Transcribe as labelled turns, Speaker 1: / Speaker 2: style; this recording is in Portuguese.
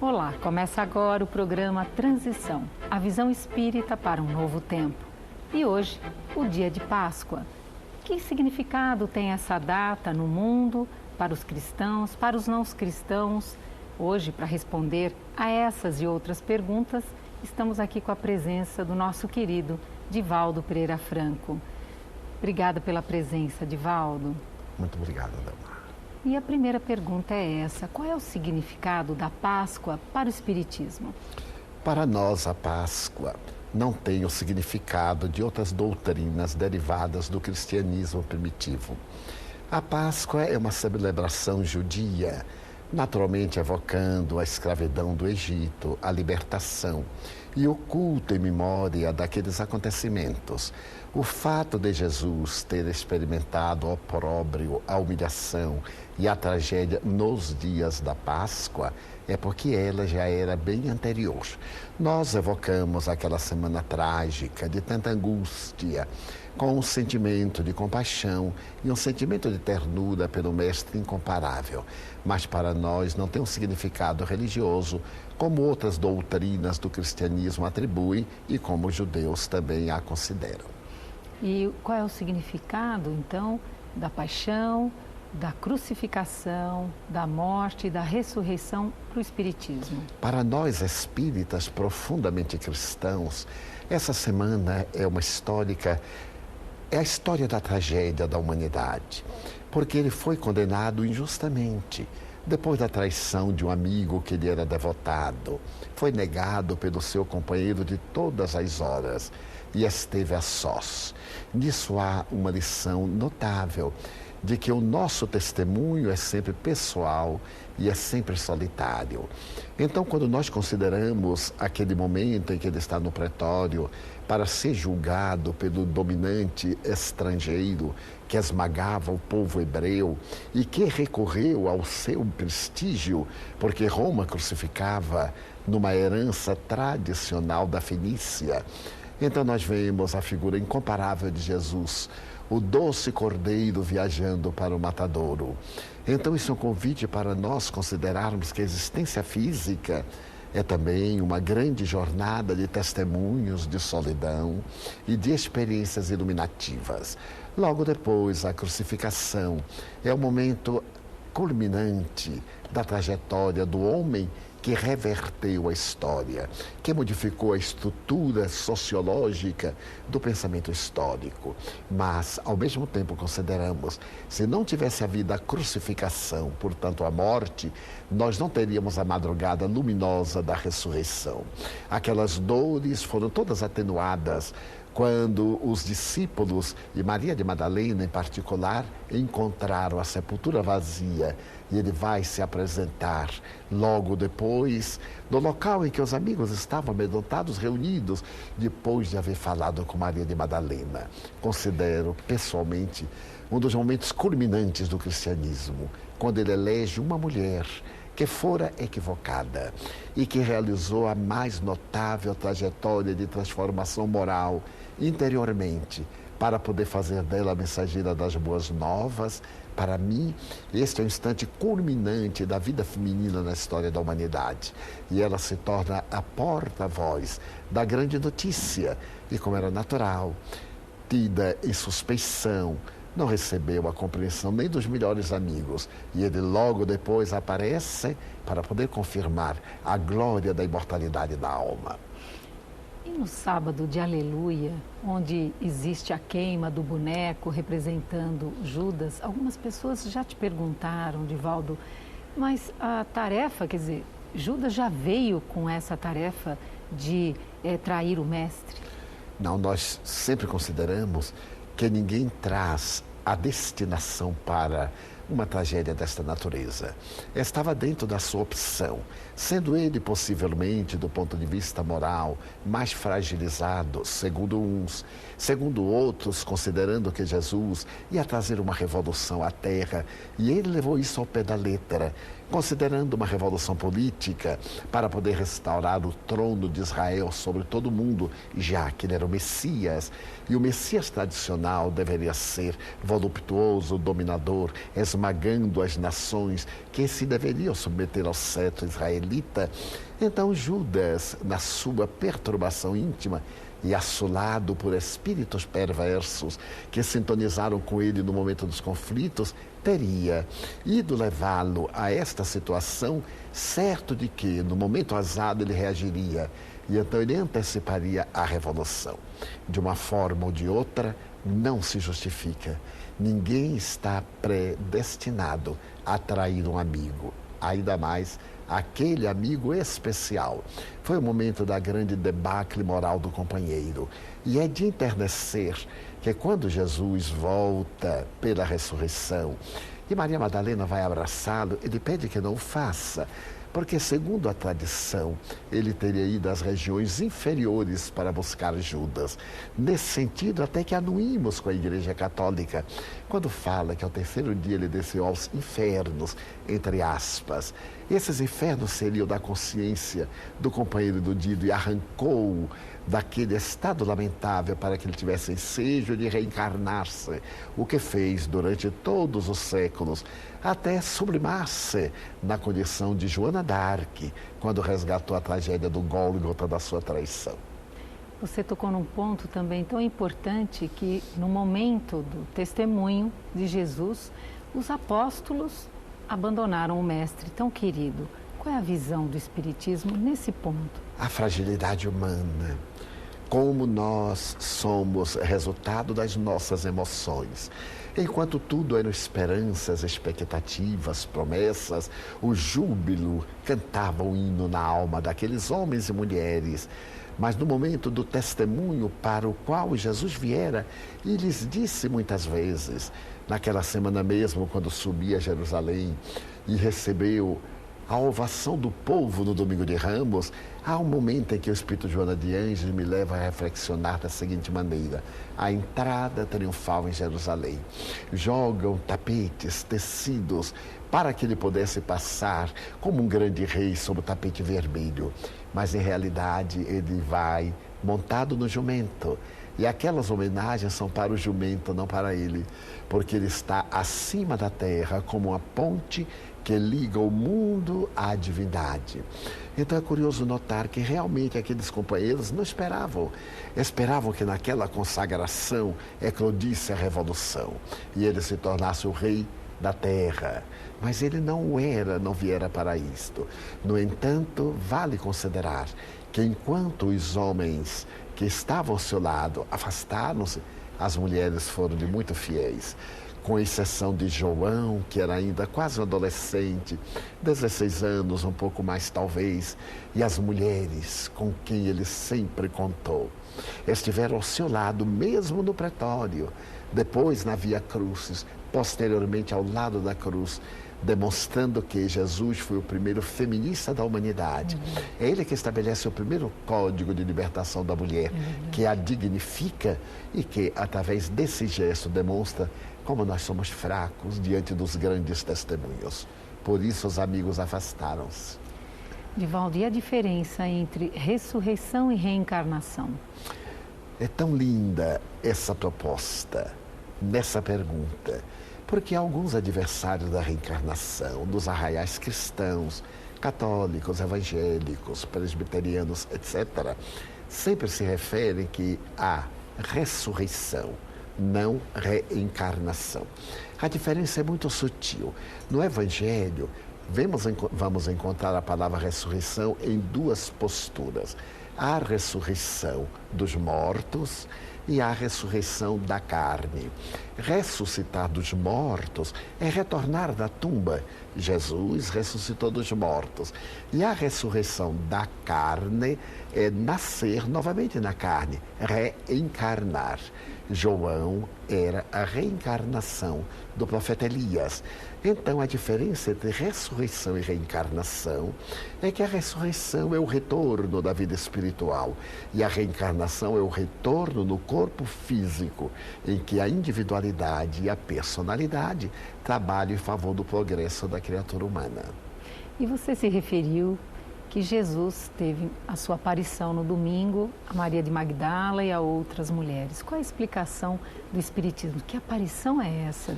Speaker 1: Olá, começa agora o programa Transição, a visão espírita para um novo tempo. E hoje, o dia de Páscoa. Que significado tem essa data no mundo, para os cristãos, para os não cristãos? Hoje, para responder a essas e outras perguntas, estamos aqui com a presença do nosso querido Divaldo Pereira Franco. Obrigada pela presença, Divaldo.
Speaker 2: Muito obrigado, Dama.
Speaker 1: E a primeira pergunta é essa: qual é o significado da Páscoa para o Espiritismo?
Speaker 2: Para nós, a Páscoa não tem o significado de outras doutrinas derivadas do cristianismo primitivo. A Páscoa é uma celebração judia, naturalmente evocando a escravidão do Egito, a libertação e o culto em memória daqueles acontecimentos. O fato de Jesus ter experimentado o opróbrio, a humilhação e a tragédia nos dias da Páscoa é porque ela já era bem anterior. Nós evocamos aquela semana trágica, de tanta angústia, com um sentimento de compaixão e um sentimento de ternura pelo Mestre incomparável. Mas para nós não tem um significado religioso, como outras doutrinas do cristianismo atribuem e como os judeus também a consideram.
Speaker 1: E qual é o significado, então, da paixão, da crucificação, da morte e da ressurreição para o Espiritismo?
Speaker 2: Para nós espíritas profundamente cristãos, essa semana é a história da tragédia da humanidade, porque ele foi condenado injustamente. Depois da traição de um amigo que lhe era devotado, foi negado pelo seu companheiro de todas as horas e esteve a sós. Nisso há uma lição notável de que o nosso testemunho é sempre pessoal e é sempre solitário. Então, quando nós consideramos aquele momento em que ele está no pretório para ser julgado pelo dominante estrangeiro que esmagava o povo hebreu e que recorreu ao seu prestígio, porque Roma crucificava numa herança tradicional da Fenícia, então nós vemos a figura incomparável de Jesus, o doce cordeiro viajando para o matadouro. Então isso é um convite para nós considerarmos que a existência física é também uma grande jornada de testemunhos de solidão e de experiências iluminativas. Logo depois, a crucificação é o momento culminante da trajetória do homem que reverteu a história, que modificou a estrutura sociológica do pensamento histórico. Mas, ao mesmo tempo, consideramos, se não tivesse havido a crucificação, portanto a morte, nós não teríamos a madrugada luminosa da ressurreição. Aquelas dores foram todas atenuadas quando os discípulos, e Maria de Madalena em particular, encontraram a sepultura vazia e ele vai se apresentar logo depois, no local em que os amigos estavam amedrontados, reunidos, depois de haver falado com Maria de Madalena. Considero, pessoalmente, um dos momentos culminantes do cristianismo, quando ele elege uma mulher que fora equivocada e que realizou a mais notável trajetória de transformação moral interiormente, para poder fazer dela a mensageira das boas novas. Para mim, este é o instante culminante da vida feminina na história da humanidade. E ela se torna a porta-voz da grande notícia. E como era natural, tida em suspeição, não recebeu a compreensão nem dos melhores amigos. E ele logo depois aparece para poder confirmar a glória da imortalidade da alma.
Speaker 1: E no sábado de Aleluia, onde existe a queima do boneco representando Judas, algumas pessoas já te perguntaram, Divaldo, mas a tarefa, quer dizer, Judas já veio com essa tarefa de trair o mestre?
Speaker 2: Não, nós sempre consideramos que ninguém traz a destinação para uma tragédia desta natureza. Estava dentro da sua opção, sendo ele possivelmente, do ponto de vista moral, mais fragilizado, segundo uns, segundo outros, considerando que Jesus ia trazer uma revolução à terra, e ele levou isso ao pé da letra, considerando uma revolução política para poder restaurar o trono de Israel sobre todo o mundo, já que ele era o Messias, e o Messias tradicional deveria ser voluptuoso, dominador, esmagando as nações que se deveriam submeter ao cetro israelita. Então Judas, na sua perturbação íntima e assolado por espíritos perversos que sintonizaram com ele no momento dos conflitos, teria ido levá-lo a esta situação, certo de que, no momento azado, ele reagiria. E então ele anteciparia a revolução. De uma forma ou de outra, não se justifica. Ninguém está predestinado a trair um amigo, ainda mais aquele amigo especial. Foi o momento da grande debacle moral do companheiro. E é de enternecer que quando Jesus volta pela ressurreição e Maria Madalena vai abraçá-lo, ele pede que não o faça, porque, segundo a tradição, ele teria ido às regiões inferiores para buscar Judas. Nesse sentido, até que anuímos com a Igreja Católica, quando fala que ao terceiro dia ele desceu aos infernos, entre aspas. Esses infernos seriam da consciência do companheiro do Dido e arrancou daquele estado lamentável para que ele tivesse ensejo de reencarnar-se, o que fez durante todos os séculos, até sublimar-se na condição de Joana d'Arc, quando resgatou a tragédia do Gólgota da sua traição.
Speaker 1: Você tocou num ponto também tão importante que, no momento do testemunho de Jesus, os apóstolos abandonaram o mestre tão querido. Qual é a visão do Espiritismo nesse ponto?
Speaker 2: A fragilidade humana. Como nós somos resultado das nossas emoções. Enquanto tudo eram esperanças, expectativas, promessas, o júbilo cantava o hino na alma daqueles homens e mulheres. Mas no momento do testemunho para o qual Jesus viera, e lhes disse muitas vezes, naquela semana mesmo, quando subia a Jerusalém e recebeu a ovação do povo no Domingo de Ramos, há um momento em que o Espírito Joana de Ângeles me leva a reflexionar da seguinte maneira: a entrada triunfal em Jerusalém. Jogam tapetes, tecidos, para que ele pudesse passar como um grande rei sob o tapete vermelho. Mas, em realidade, ele vai montado no jumento. E aquelas homenagens são para o jumento, não para ele, porque ele está acima da terra como uma ponte que liga o mundo à divindade. Então é curioso notar que realmente aqueles companheiros não esperavam. Esperavam que naquela consagração eclodisse a revolução e ele se tornasse o rei da terra. Mas ele não o era, não viera para isto. No entanto, vale considerar que enquanto os homens que estavam ao seu lado afastaram-se, as mulheres foram de muito fiéis. Com exceção de João, que era ainda quase um adolescente, 16 anos, um pouco mais talvez, e as mulheres com quem ele sempre contou. Estiveram ao seu lado, mesmo no pretório, depois na Via Crucis, posteriormente ao lado da cruz, demonstrando que Jesus foi o primeiro feminista da humanidade. É ele que estabelece o primeiro código de libertação da mulher, que a dignifica e que, através desse gesto, demonstra como nós somos fracos diante dos grandes testemunhos. Por isso os amigos afastaram-se.
Speaker 1: Divaldo, e a diferença entre ressurreição e reencarnação?
Speaker 2: É tão linda essa proposta, nessa pergunta, porque alguns adversários da reencarnação, dos arraiais cristãos, católicos, evangélicos, presbiterianos, etc., sempre se referem que a ressurreição, não reencarnação. A diferença é muito sutil. No Evangelho, vamos encontrar a palavra ressurreição em duas posturas. A ressurreição dos mortos e a ressurreição da carne. Ressuscitar dos mortos é retornar da tumba. Jesus ressuscitou dos mortos. E a ressurreição da carne é nascer novamente na carne, reencarnar. João era a reencarnação do profeta Elias. Então, a diferença entre ressurreição e reencarnação é que a ressurreição é o retorno da vida espiritual e a reencarnação é o retorno no corpo físico, em que a individualidade e a personalidade trabalham em favor do progresso da criatura humana.
Speaker 1: E você se referiu que Jesus teve a sua aparição no domingo a Maria de Magdala e a outras mulheres. Qual a explicação do Espiritismo? Que aparição é essa?